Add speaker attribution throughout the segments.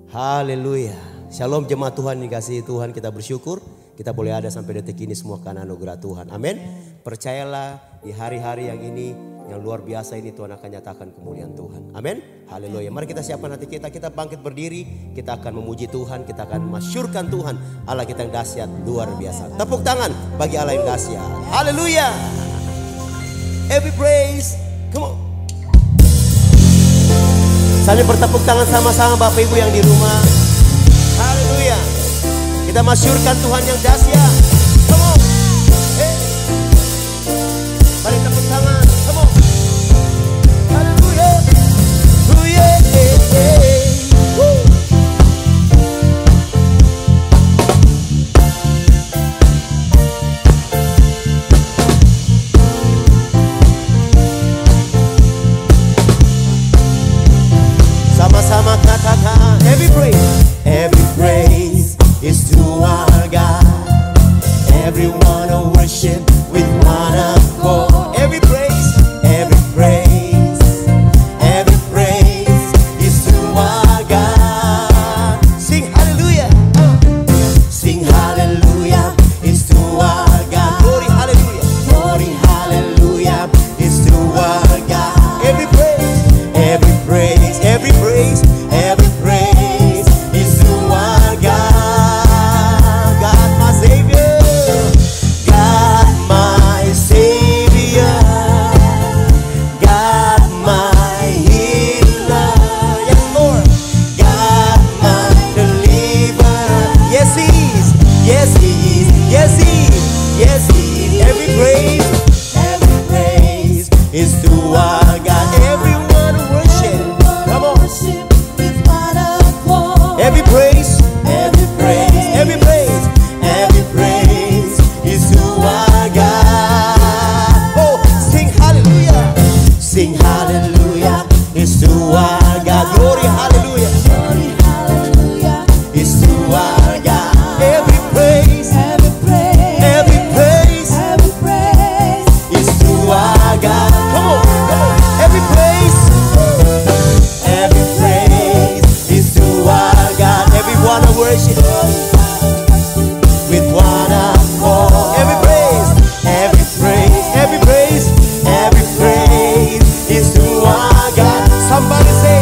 Speaker 1: Haleluya. Shalom jemaat Tuhan dikasihi Tuhan, kita bersyukur kita boleh ada sampai detik ini semua karena anugerah Tuhan. Amin. Percayalah di hari-hari yang ini yang luar biasa ini Tuhan akan nyatakan kemuliaan Tuhan. Amin. Haleluya. Mari kita siapkan hati kita bangkit berdiri, kita akan memuji Tuhan, kita akan masyurkan Tuhan. Allah kita yang dahsyat luar biasa. Tepuk tangan bagi Allah yang dahsyat. Haleluya. Every praise. Come on. Sambil bertepuk tangan sama-sama Bapak Ibu yang di rumah. Haleluya. Kita masyurkan Tuhan yang dahsyat. Come on. Hey. Mari tepuk tangan. Come on. Haleluya. Oh yeah. Hey, hey. Woo. Sama-sama katakan every praise is to our God. Everyone to worship with one accord. Every praise is to our God. Sing hallelujah. Sing hallelujah is to our God. Glory hallelujah is to our God. Every praise is to our God. God my Savior, God my Savior, God my healer, yes Lord, God my deliverer. Yes He is, yes He is, yes He is, yes He is. Every praise is to our God. Everyone worship, come on. Every praise is to our God. Oh, sing hallelujah is to our God. Glory hallelujah is to our God. Every praise is to our God. Come on. Every praise is to our God. Everyone to worship with one accord. Every praise is to our God. Somebody say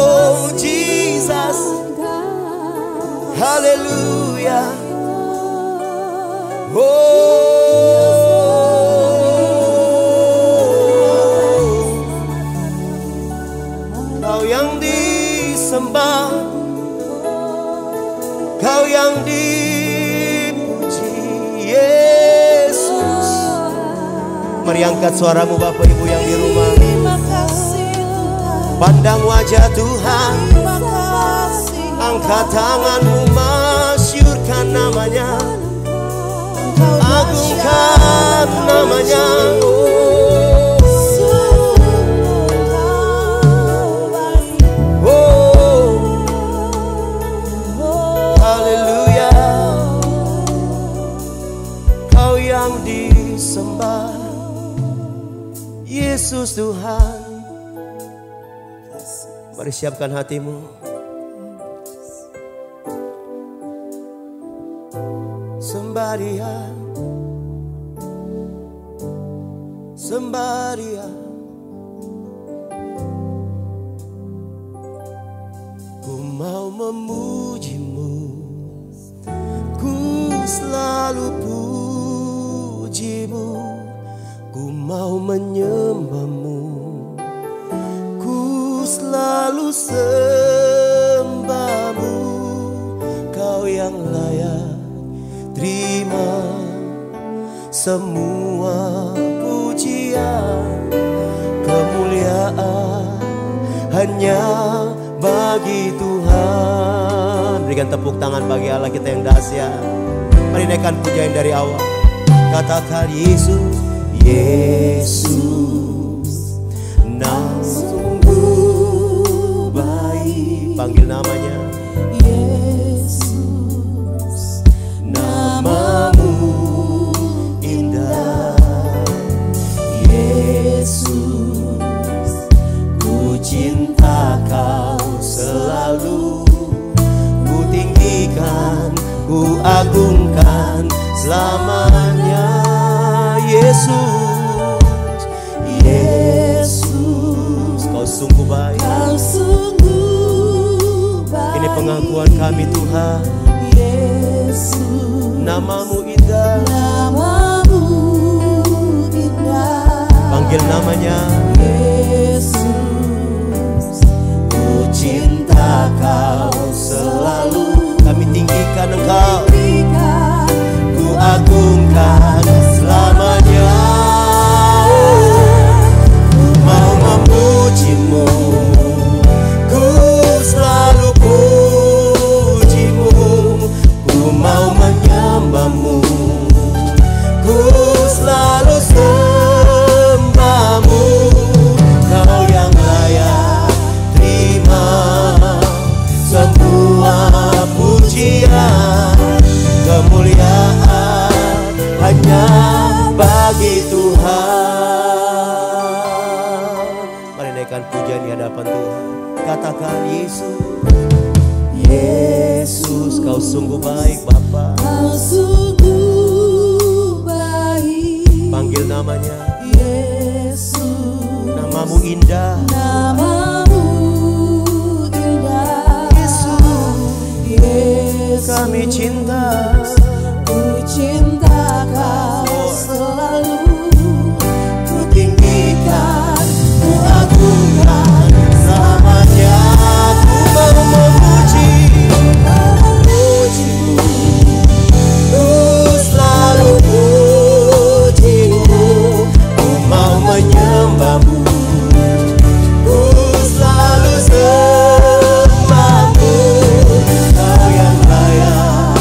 Speaker 1: Oh Jesus, haleluya. Kau yang disembah, Kau yang dipuji, Yesus. Mari angkat suaramu Bapak Ibu yang di rumah. Pandang wajah Tuhan, angkat tanganmu, masyurkan namanya, agungkan namanya. Haleluya. Kau yang disembah, Yesus Tuhan. Mari siapkan hatimu. Sembah Dia, sembah Dia. Ku mau memuji-Mu, ku selalu puji-Mu. Ku mau menyembah-Mu, ku selalu sembah-Mu. Kau yang layak terima semua pujian, kemuliaan hanya bagi Tuhan. Berikan tepuk tangan bagi Allah kita yang dahsyat. Mari naikkan pujian dari awal. Katakan Yesus, Yesus, nama sungguh baik. Panggil namanya. Yesus, namamu indah. Yesus, ku cinta Kau selalu. Ku tinggikan, ku agungkan selamanya. Yesus, Yesus, Kau sungguh baik. Kau sungguh baik. Ini pengakuan kami Tuhan. Yesus, namamu indah. Namamu indah. Panggil namanya. Yesus, ku cinta Kau selalu. Kami tinggikan Engkau, ku agungkan selamanya. Ku mau memuji-Mu, ku selalu puji-Mu. Ku mau menyembah-Mu, ku selalu sembah-Mu. Kau yang layak terima semua pujian, kemuliaan hanya bagi Tuhan. Mari naikkan pujian di hadapan Tuhan. Katakan Yesus, Yesus, Kau sungguh baik Bapa. Kau sungguh baik. Panggil namanya. Yesus, namamu indah. Namamu indah. Yesus, kami cinta. Ku cinta Kau selalu. Ku tinggikan, ku agungkan selamanya. Ku mau memuji-Mu, ku selalu puji-Mu. Ku mau menyembah-Mu, ku selalu sembah-Mu. Kau yang layak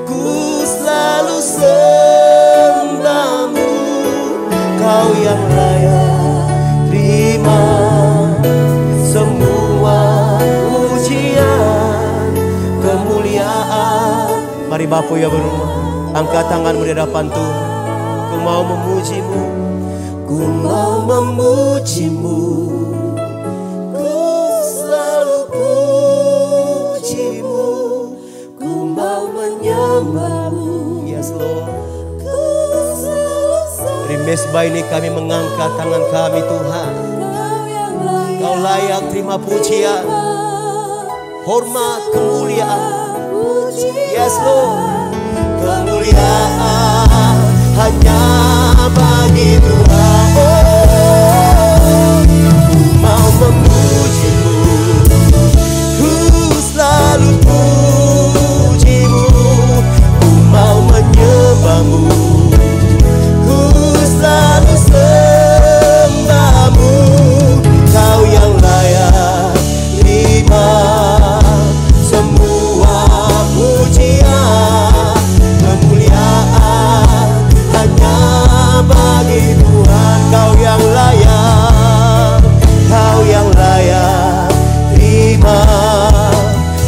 Speaker 1: ku selalu sembahmu. Kau yang layak terima semua pujian, kemuliaan. Mari Bapak ya berumah, angkat tanganmu di hadapan Tuhan. Ku mau memujimu, ku mau memujimu, ku selalu pujimu, ku mau menyembahmu. Yes Lord. Dari mesbah ini kami mengangkat tangan kami Tuhan. Kau layak terima pujian, hormat, kemuliaan. Yes Lord. Kemuliaan hanya bagi Tuhan. Ku mau memujimu, ku selalu pujimu, ku mau menyembahmu, ku selalu sembahmu. Kau yang layak terima semua pujian, kemuliaan hanya bagi Tuhan. Kau yang layak, kau yang layak terima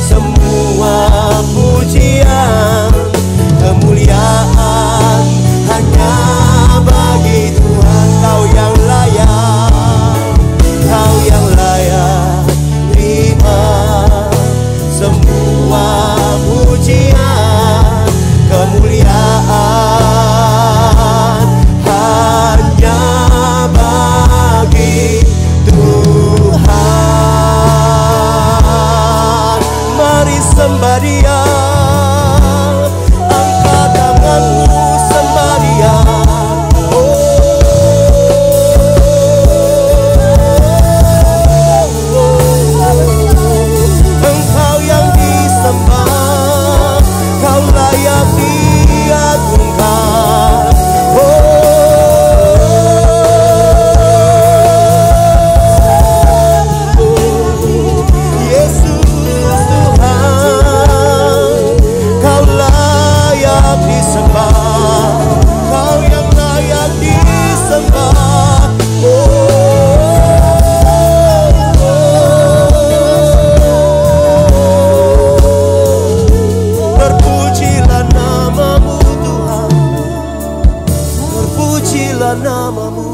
Speaker 1: semua pujian, kemuliaan hanya bagi Tuhan. Kau yang layak, kau yang layak terima semua pujian, kemuliaan hanya bagi Tuhan. Mari sembah Dia, angkat tanganmu sembah Dia. Engkau yang disembah, kau layak diagungkan. Yesus Tuhan, kau layak disembah, kau yang layak disembah. Terpujilah namamu Tuhan, terpujilah namamu,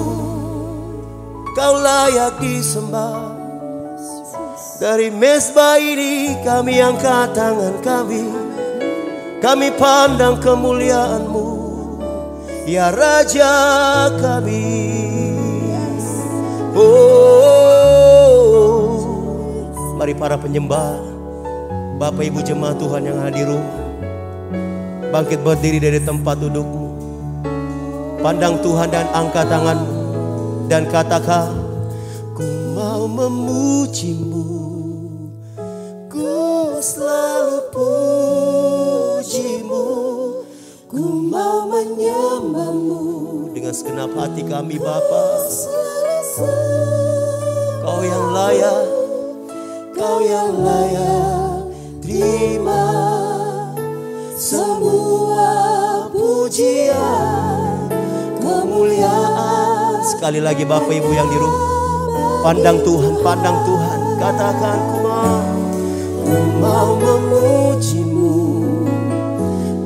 Speaker 1: kau layak disembah. Dari mesbah ini kami angkat tangan kami pandang kemuliaan-Mu, ya Raja kami. Oh, mari para penyembah, Bapak Ibu jemaat Tuhan yang hadir, bangkit berdiri dari tempat dudukmu, pandang Tuhan dan angkat tanganmu dan katakan, ku mau memujimu, ku selalu pujimu, ku mau menyembahmu. Dengan segenap hati kami Bapa, kau yang layak, kau yang layak terima semua pujian, kemuliaan. Sekali lagi Bapak Ibu yang di rumah, pandang Tuhan, katakan, ku mau memujimu,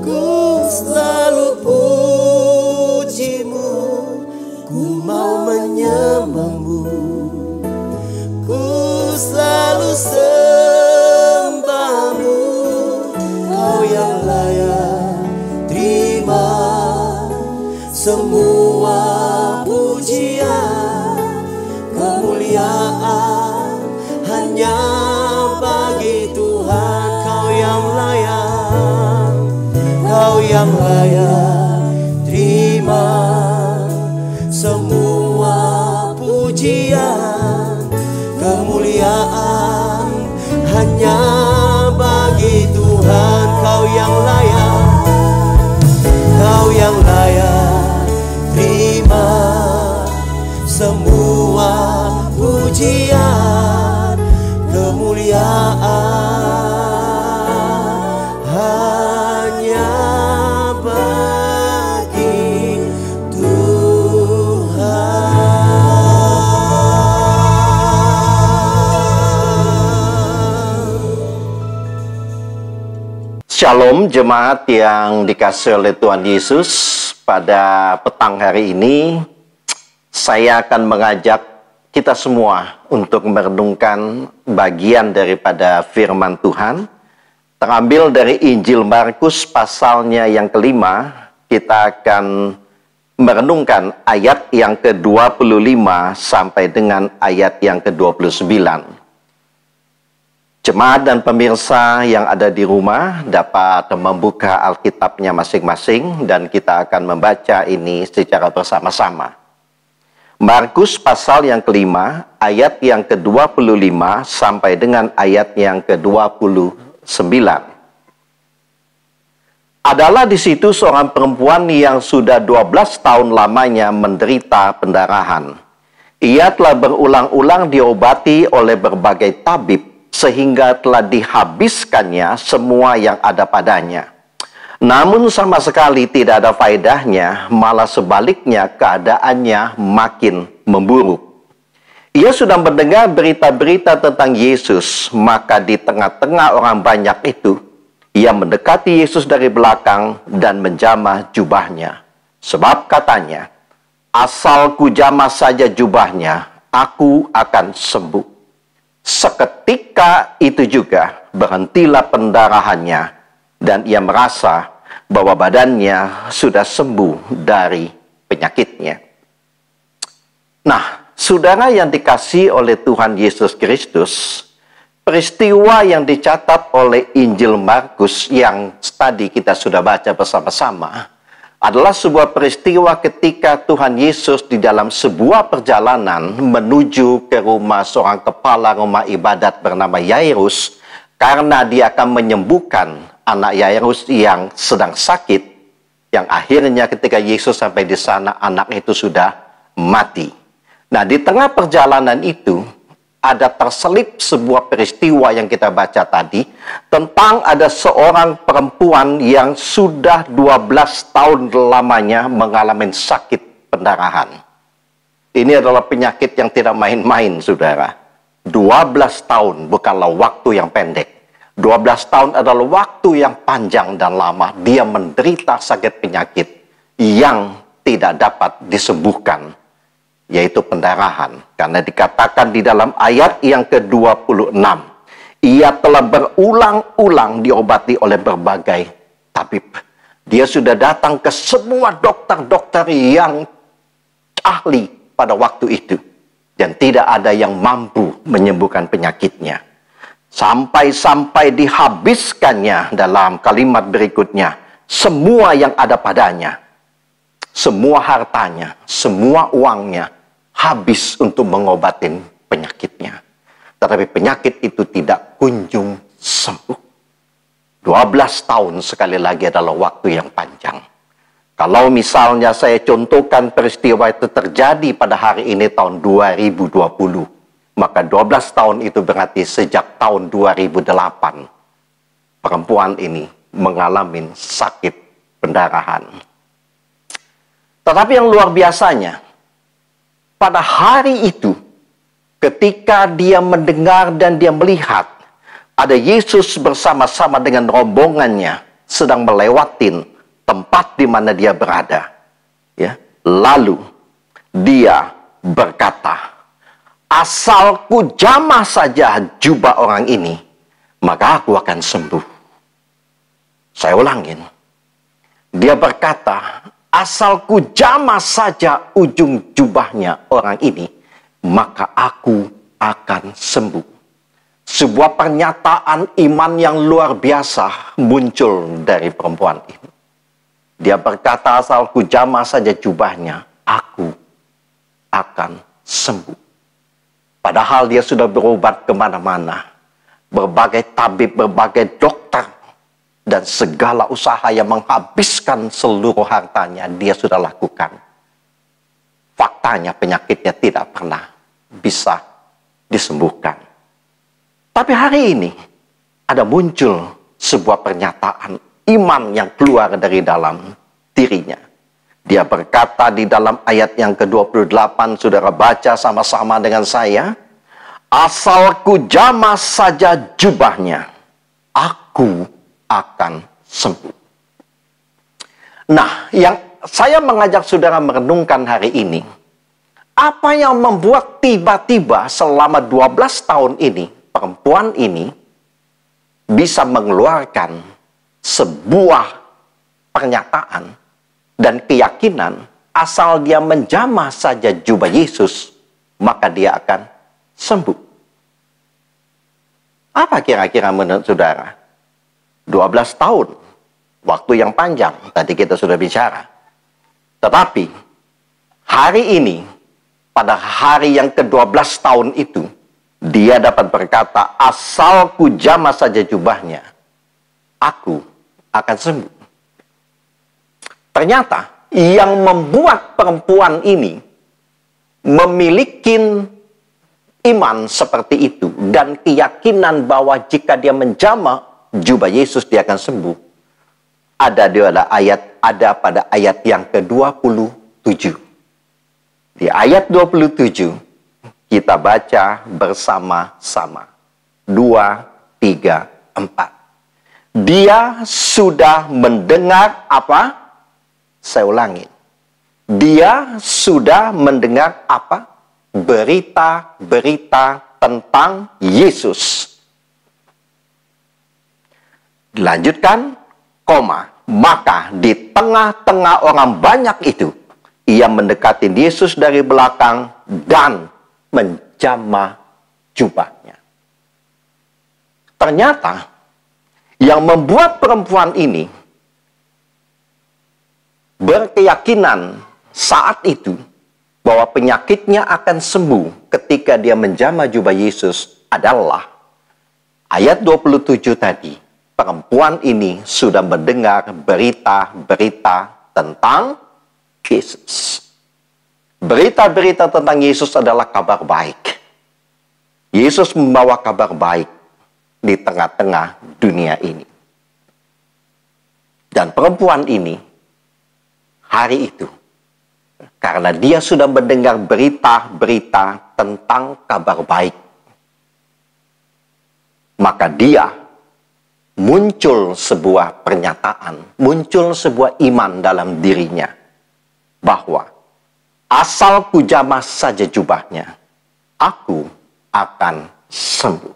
Speaker 1: ku selalu pujimu, ku mau menyembahmu, ku selalu sembahmu. Kau yang layak terima semua pujian, kemuliaan hanya bagi Tuhan. Kau yang layak, kau yang layak terima semua pujian, kemuliaan hanya bagi Tuhan. Kau yang layak, kau yang layak terima semua pujian, kemuliaan hanya
Speaker 2: jemaat yang dikasihi oleh Tuhan Yesus, pada petang hari ini saya akan mengajak kita semua untuk merenungkan bagian daripada firman Tuhan. Terambil dari Injil Markus pasalnya yang kelima, kita akan merenungkan ayat yang ke-25 sampai dengan ayat yang ke-29. Jemaat dan pemirsa yang ada di rumah dapat membuka Alkitabnya masing-masing dan kita akan membaca ini secara bersama-sama. Markus pasal yang kelima, ayat yang ke-25 sampai dengan ayat yang ke-29. Adalah di situ seorang perempuan yang sudah 12 tahun lamanya menderita pendarahan. Ia telah berulang-ulang diobati oleh berbagai tabib, sehingga telah dihabiskannya semua yang ada padanya. Namun sama sekali tidak ada faedahnya, malah sebaliknya keadaannya makin memburuk. Ia sudah mendengar berita-berita tentang Yesus, maka di tengah-tengah orang banyak itu, ia mendekati Yesus dari belakang dan menjamah jubahnya. Sebab katanya, asal ku jamah saja jubahnya, aku akan sembuh. Seketika itu juga berhentilah pendarahannya dan ia merasa bahwa badannya sudah sembuh dari penyakitnya. Nah, saudara yang dikasihi oleh Tuhan Yesus Kristus, peristiwa yang dicatat oleh Injil Markus yang tadi kita sudah baca bersama-sama adalah sebuah peristiwa ketika Tuhan Yesus di dalam sebuah perjalanan menuju ke rumah seorang kepala rumah ibadat bernama Yairus, karena dia akan menyembuhkan anak Yairus yang sedang sakit, yang akhirnya ketika Yesus sampai di sana anak itu sudah mati. Nah, di tengah perjalanan itu ada terselip sebuah peristiwa yang kita baca tadi tentang ada seorang perempuan yang sudah 12 tahun lamanya mengalami sakit pendarahan. Ini adalah penyakit yang tidak main-main, saudara. 12 tahun bukanlah waktu yang pendek. 12 tahun adalah waktu yang panjang dan lama. Dia menderita sakit penyakit yang tidak dapat disembuhkan, yaitu pendarahan. Karena dikatakan di dalam ayat yang ke-26, ia telah berulang-ulang diobati oleh berbagai tabib. Dia sudah datang ke semua dokter-dokter yang ahli pada waktu itu, dan tidak ada yang mampu menyembuhkan penyakitnya. Sampai-sampai dihabiskannya dalam kalimat berikutnya semua yang ada padanya, semua hartanya, semua uangnya habis untuk mengobatin penyakitnya. Tetapi penyakit itu tidak kunjung sembuh. 12 tahun sekali lagi adalah waktu yang panjang. Kalau misalnya saya contohkan peristiwa itu terjadi pada hari ini tahun 2020, maka 12 tahun itu berarti sejak tahun 2008 perempuan ini mengalami sakit pendarahan. Tetapi yang luar biasanya, pada hari itu, ketika dia mendengar dan dia melihat ada Yesus bersama-sama dengan rombongannya sedang melewatin tempat di mana dia berada, ya, lalu dia berkata, asal ku jamah saja jubah orang ini, maka aku akan sembuh. Saya ulangin, dia berkata, asal ku jamah saja ujung jubahnya orang ini, maka aku akan sembuh. Sebuah pernyataan iman yang luar biasa muncul dari perempuan ini. Dia berkata, asal ku jamah saja jubahnya, aku akan sembuh. Padahal dia sudah berobat kemana-mana. Berbagai tabib, berbagai dokter, dan segala usaha yang menghabiskan seluruh hartanya dia sudah lakukan. Faktanya penyakitnya tidak pernah bisa disembuhkan. Tapi hari ini ada muncul sebuah pernyataan iman yang keluar dari dalam dirinya. Dia berkata di dalam ayat yang ke-28, saudara baca sama-sama dengan saya, asal ku jamah saja jubahnya, aku akan sembuh. Nah, yang saya mengajak saudara merenungkan hari ini, apa yang membuat tiba-tiba selama 12 tahun ini, perempuan ini bisa mengeluarkan sebuah pernyataan dan keyakinan, asal dia menjamah saja jubah Yesus, maka dia akan sembuh. Apa kira-kira menurut saudara? 12 tahun, waktu yang panjang, tadi kita sudah bicara. Tetapi, hari ini, pada hari yang ke-12 tahun itu, dia dapat berkata, asal ku jamah saja jubahnya, aku akan sembuh. Ternyata, yang membuat perempuan ini memiliki iman seperti itu, dan keyakinan bahwa jika dia menjamah jubah Yesus, dia akan sembuh, ada pada ayat yang ke-27. Di ayat 27, kita baca bersama-sama. 2, 3, 4. Dia sudah mendengar apa? Saya ulangi. Dia sudah mendengar apa? Berita-berita tentang Yesus. Dilanjutkan, koma. Maka di tengah-tengah orang banyak itu, ia mendekati Yesus dari belakang dan menjamah jubahnya. Ternyata yang membuat perempuan ini berkeyakinan saat itu bahwa penyakitnya akan sembuh ketika dia menjamah jubah Yesus adalah ayat 27 tadi. Perempuan ini sudah mendengar berita-berita tentang Yesus. Berita-berita tentang Yesus adalah kabar baik. Yesus membawa kabar baik di tengah-tengah dunia ini. Dan perempuan ini, hari itu, karena dia sudah mendengar berita-berita tentang kabar baik, maka dia muncul sebuah pernyataan, muncul sebuah iman dalam dirinya, bahwa asal ku jamah saja jubahnya, aku akan sembuh.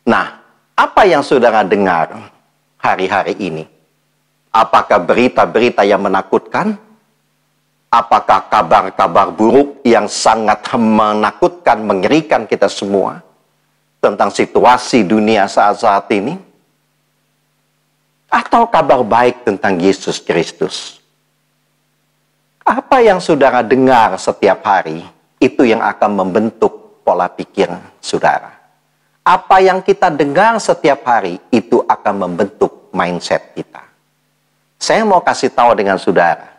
Speaker 2: Nah, apa yang saudara dengar hari-hari ini? Apakah berita-berita yang menakutkan? Apakah kabar-kabar buruk yang sangat menakutkan, mengerikan kita semua tentang situasi dunia saat-saat ini? Atau kabar baik tentang Yesus Kristus? Apa yang saudara dengar setiap hari, itu yang akan membentuk pola pikir saudara. Apa yang kita dengar setiap hari, itu akan membentuk mindset kita. Saya mau kasih tahu dengan saudara,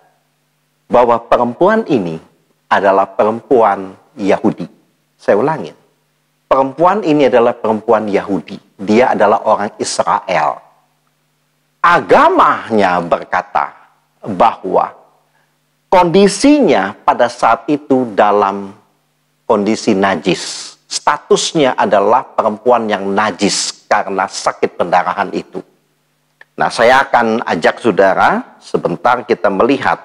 Speaker 2: bahwa perempuan ini adalah perempuan Yahudi. Saya ulangin. Perempuan ini adalah perempuan Yahudi. Dia adalah orang Israel. Agamanya berkata bahwa kondisinya pada saat itu dalam kondisi najis. Statusnya adalah perempuan yang najis karena sakit pendarahan itu. Nah, saya akan ajak saudara sebentar kita melihat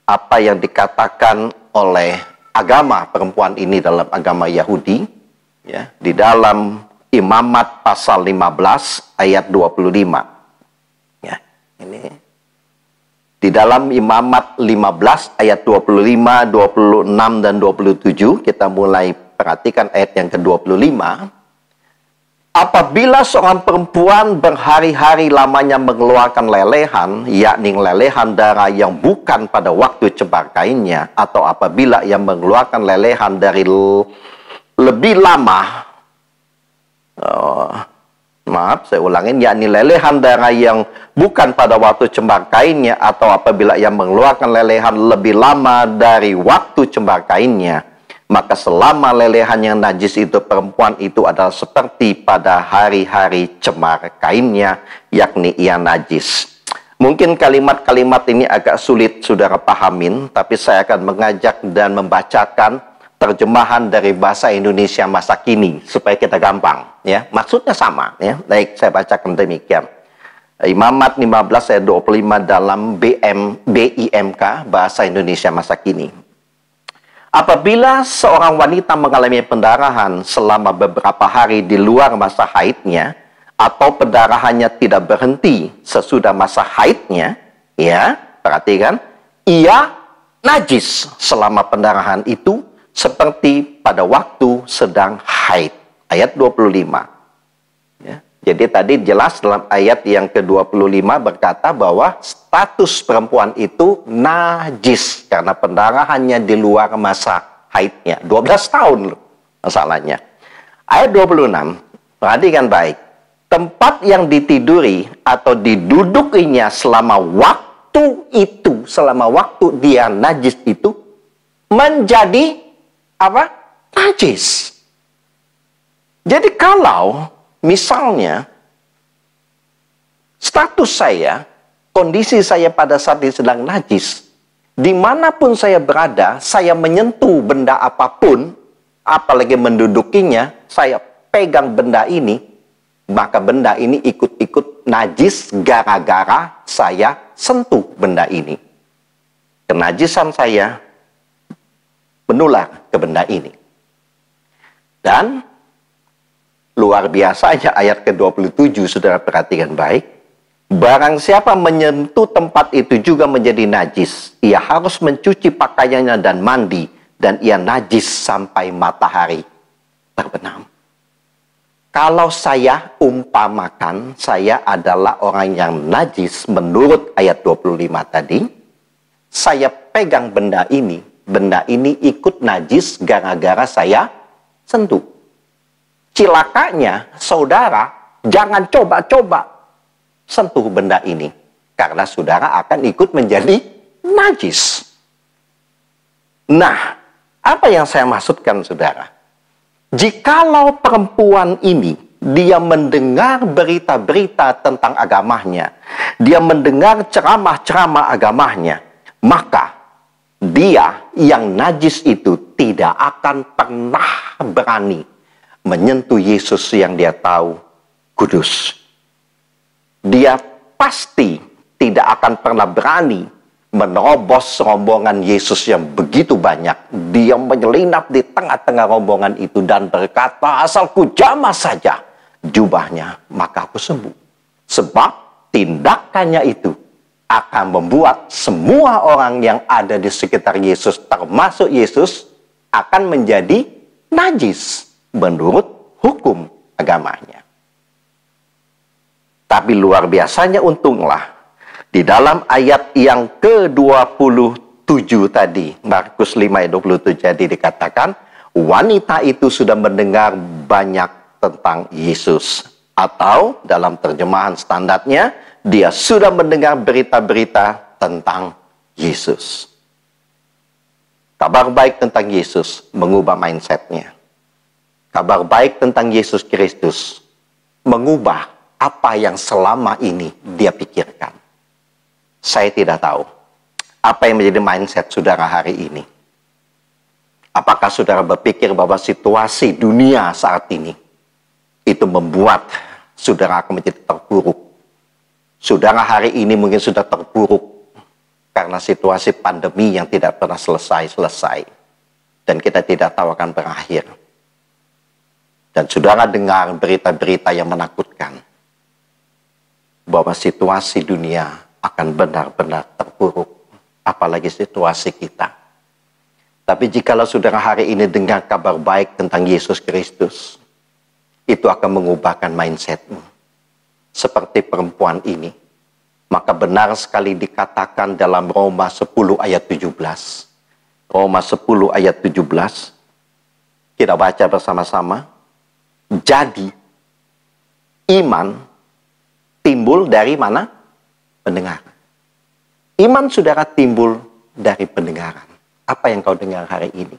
Speaker 2: apa yang dikatakan oleh agama perempuan ini dalam agama Yahudi. Ya, di dalam Imamat pasal 15 ayat 25. Ya, ini di dalam Imamat 15 ayat 25, 26 dan 27, kita mulai perhatikan ayat yang ke-25. Apabila seorang perempuan berhari-hari lamanya mengeluarkan lelehan, yakni lelehan darah yang bukan pada waktu cebar kainnya, atau apabila ia mengeluarkan lelehan dari lebih lama, maaf saya ulangin, yakni lelehan darah yang bukan pada waktu cembar kainnya, atau apabila ia mengeluarkan lelehan lebih lama dari waktu cembar kainnya, maka selama lelehan yang najis itu, perempuan itu adalah seperti pada hari-hari cemar kainnya, yakni ia najis. Mungkin kalimat-kalimat ini agak sulit saudara pahamin, tapi saya akan mengajak dan membacakan terjemahan dari bahasa Indonesia masa kini supaya kita gampang, ya. Maksudnya sama, ya. Baik, saya bacakan demikian. Imamat 15 ayat 25 dalam BIMK, Bahasa Indonesia Masa Kini. Apabila seorang wanita mengalami pendarahan selama beberapa hari di luar masa haidnya, atau pendarahannya tidak berhenti sesudah masa haidnya, ya, perhatikan, ia najis selama pendarahan itu seperti pada waktu sedang haid. Ayat 25. Ya. Jadi tadi jelas dalam ayat yang ke-25 berkata bahwa status perempuan itu najis karena pendarahannya di luar masa haidnya. 12 tahun loh masalahnya. Ayat 26, perhatikan baik. Tempat yang ditiduri atau didudukinya selama waktu itu, selama waktu dia najis itu, menjadi apa? Najis. Jadi kalau misalnya, status saya, kondisi saya pada saat ini sedang najis, dimanapun saya berada, saya menyentuh benda apapun, apalagi mendudukinya, saya pegang benda ini, maka benda ini ikut-ikut najis gara-gara saya sentuh benda ini. Kenajisan saya menular ke benda ini. Dan luar biasanya ayat ke-27, saudara perhatikan baik. Barang siapa menyentuh tempat itu juga menjadi najis. Ia harus mencuci pakaiannya dan mandi. Dan ia najis sampai matahari terbenam. Kalau saya umpamakan, saya adalah orang yang najis menurut ayat 25 tadi. Saya pegang benda ini ikut najis gara-gara saya sentuh. Cilakanya, saudara, jangan coba-coba sentuh benda ini. Karena saudara akan ikut menjadi najis. Nah, apa yang saya maksudkan, saudara? Jikalau perempuan ini, dia mendengar berita-berita tentang agamanya, dia mendengar ceramah-ceramah agamanya, maka dia yang najis itu tidak akan pernah berani menyentuh Yesus yang dia tahu kudus. Dia pasti tidak akan pernah berani menerobos rombongan Yesus yang begitu banyak. Dia menyelinap di tengah-tengah rombongan itu dan berkata, asal ku jamah saja jubahnya, maka aku sembuh. Sebab tindakannya itu akan membuat semua orang yang ada di sekitar Yesus, termasuk Yesus, akan menjadi najis menurut hukum agamanya. Tapi luar biasanya untunglah, di dalam ayat yang ke-27 tadi, Markus 5 ayat 27 tadi dikatakan, wanita itu sudah mendengar banyak tentang Yesus. Atau dalam terjemahan standarnya, dia sudah mendengar berita-berita tentang Yesus. Kabar baik tentang Yesus mengubah mindsetnya. Kabar baik tentang Yesus Kristus mengubah apa yang selama ini dia pikirkan. Saya tidak tahu apa yang menjadi mindset saudara hari ini. Apakah saudara berpikir bahwa situasi dunia saat ini itu membuat saudara akan menjadi terpuruk? Saudara hari ini mungkin sudah terpuruk karena situasi pandemi yang tidak pernah selesai-selesai. Dan kita tidak tahu akan berakhir. Dan saudara dengar berita-berita yang menakutkan bahwa situasi dunia akan benar-benar terpuruk, apalagi situasi kita. Tapi jikalau saudara hari ini dengar kabar baik tentang Yesus Kristus, itu akan mengubahkan mindsetmu. Seperti perempuan ini. Maka benar sekali dikatakan dalam Roma 10 ayat 17. Roma 10 ayat 17. Kita baca bersama-sama. Jadi, iman timbul dari mana? Pendengar. Iman saudara timbul dari pendengaran. Apa yang kau dengar hari ini?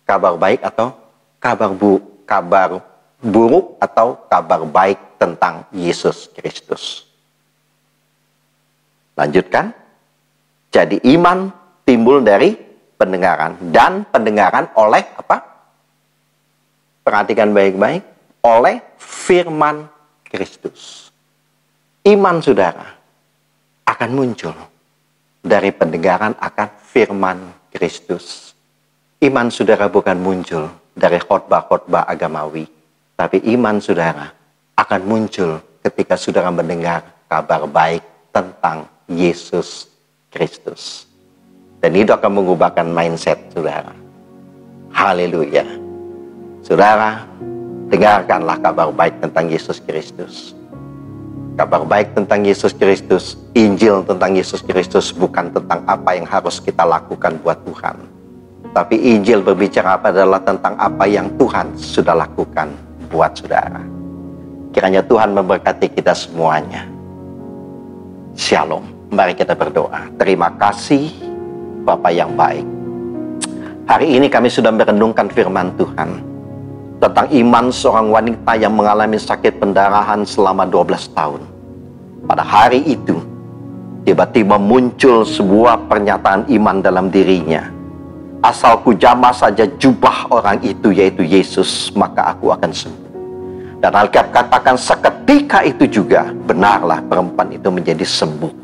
Speaker 2: Kabar baik atau kabar buruk atau kabar baik tentang Yesus Kristus? Lanjutkan. Jadi iman timbul dari pendengaran. Dan pendengaran oleh apa? Perhatikan baik-baik. Oleh firman Kristus. Iman saudara akan muncul dari pendengaran akan firman Kristus. Iman saudara bukan muncul dari khotbah-khotbah agamawi, tapi iman saudara akan muncul ketika saudara mendengar kabar baik tentang Yesus Kristus. Dan itu akan mengubahkan mindset saudara. Haleluya. Saudara, dengarkanlah kabar baik tentang Yesus Kristus. Kabar baik tentang Yesus Kristus, Injil tentang Yesus Kristus bukan tentang apa yang harus kita lakukan buat Tuhan. Tapi Injil berbicara adalah tentang apa yang Tuhan sudah lakukan buat saudara. Kiranya Tuhan memberkati kita semuanya. Shalom. Mari kita berdoa. Terima kasih Bapa yang baik. Hari ini kami sudah merenungkan firman Tuhan tentang iman seorang wanita yang mengalami sakit pendarahan selama 12 tahun. Pada hari itu, tiba-tiba muncul sebuah pernyataan iman dalam dirinya. Asal ku jamah saja jubah orang itu, yaitu Yesus, maka aku akan sembuh. Dan Alkitab katakan seketika itu juga, benarlah perempuan itu menjadi sembuh.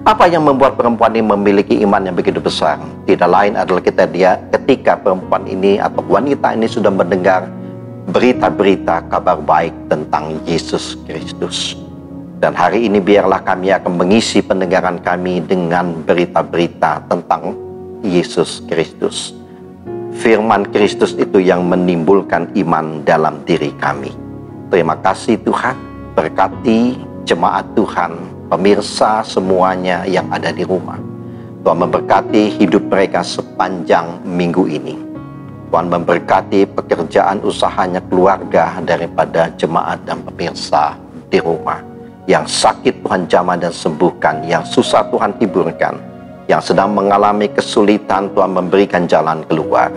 Speaker 2: Apa yang membuat perempuan ini memiliki iman yang begitu besar? Tidak lain adalah ketika perempuan ini atau wanita ini sudah mendengar berita-berita kabar baik tentang Yesus Kristus. Dan hari ini biarlah kami akan mengisi pendengaran kami dengan berita-berita tentang Yesus Kristus. Firman Kristus itu yang menimbulkan iman dalam diri kami. Terima kasih Tuhan, berkati jemaat Tuhan, pemirsa semuanya yang ada di rumah. Tuhan memberkati hidup mereka sepanjang minggu ini. Tuhan memberkati pekerjaan usahanya, keluarga daripada jemaat dan pemirsa di rumah. Yang sakit Tuhan jamah dan sembuhkan, yang susah Tuhan hiburkan, yang sedang mengalami kesulitan Tuhan memberikan jalan keluar.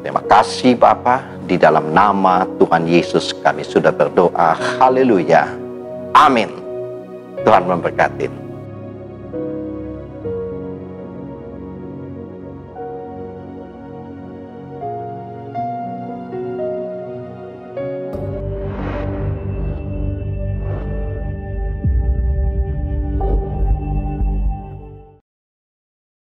Speaker 2: Terima kasih Bapa, di dalam nama Tuhan Yesus kami sudah berdoa. Haleluya. Amin. Tuhan memberkati.